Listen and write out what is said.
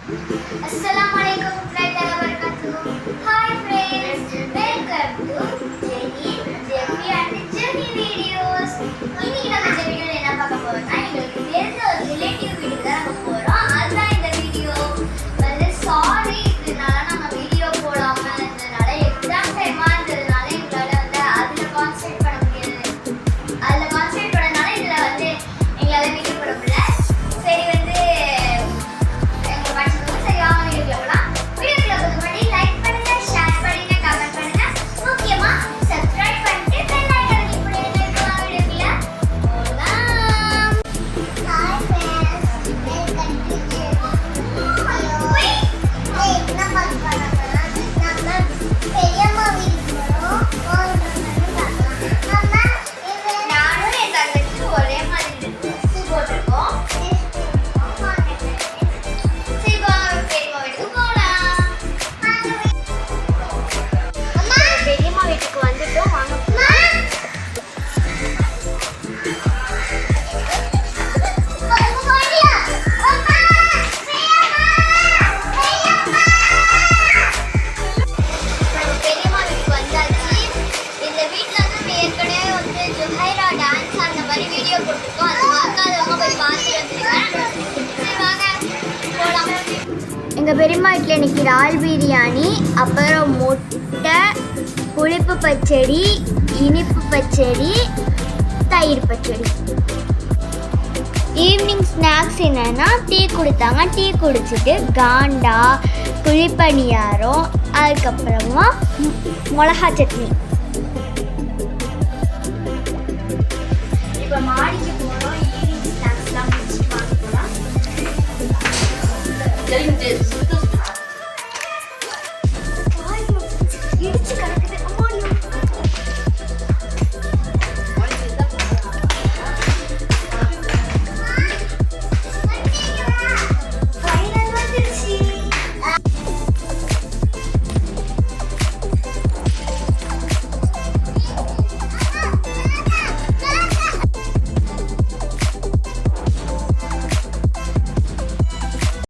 Assalamualaikum warahmatullahi wabarakatuh. Hi friends, welcome to Jenny, Jeffy and Jenny videos. இன்னைக்கு நம்ம இந்த வீடியோல என்ன பார்க்க போறோம்னா எங்களுக்கு தெரிஞ்ச ஒரு ரிலேட்டிவ் வீட்டுக்கு தான் நம்ம போறோம். அதுதான் இந்த வீடியோ. வந்து சாரி இதனால நம்ம வீடியோ போடாம இருந்தனால எக்ஸாம் டைமா இருந்ததுனால எங்களால வந்து அதுல கான்சென்ட்ரேட் பண்ண முடியாது. அதுல கான்சென்ட்ரேட் பண்ணனால இதுல வந்து எங்களால வீடியோ போட முடியல. சரி வந்து எங்க படிச்சது சரி வாங்க வீடியோக்குள்ள போலாம். வீடியோக்குள்ள போறதுக்கு முன்னாடி லைக் பண்ணுங்க, ஷேர் பண்ணுங்க, கமெண்ட் பண்ணுங்க. முக்கியமா சப்ஸ்கிரைப் பண்ணிட்டு பெல் ஐகானை கிளிக் பண்ணுங்க. இப்போ வாங்க வீடியோக்குள்ள போலாம். ஹாய் फ्रेंड्स, வெல்கம் டு என்ன பார்க்க போறோம்னா நம்ம பெரியம்மா வீட்டுக்கு போறோம். நானும் என் தங்கச்சி ஒரே மாதிரி ட்ரெஸ் போட்டிருக்கோம். சரி வாங்க பெரியம்மா வீட்டுக்கு போலாம். அம்மா பெரியம்மா வீட்டுக்கு வந்துட்டோம். வாங்க பெரியம்மா வீட்டுக்கு வந்தாச்சு. இந்த வீட்ல வந்து நம்ம ஏற்கனவே வந்து ஜுஹைரா டான்ஸ் அந்த மாதிரி வீடியோ போட்டிருக்கோம். அது பார்க்காதவங்க போய் பார்த்துட்டு வந்துருங்க. சரி வாங்க போலாம். எங்கள் பெரியம்மா வீட்டில் இன்னைக்கு இறால் பிரியாணி, அப்புறம் முட்டை, புளிப்பு பச்சடி, இனிப்பு பச்சடி, தயிர் பச்சடி. ஈவினிங் ஸ்நாக்ஸ் என்னன்னா டீ கொடுத்தாங்க. டீ குடிச்சிட்டு காண்டா, குழிப்பணியாரம், அதுக்கப்புறமா மிளகா சட்னி. இப்போ மாடிக்கு போகிறோம். ஈவினிங் ஸ்நாக்ஸ்லாம் முடிச்சுட்டு வாங்க போகலாம்.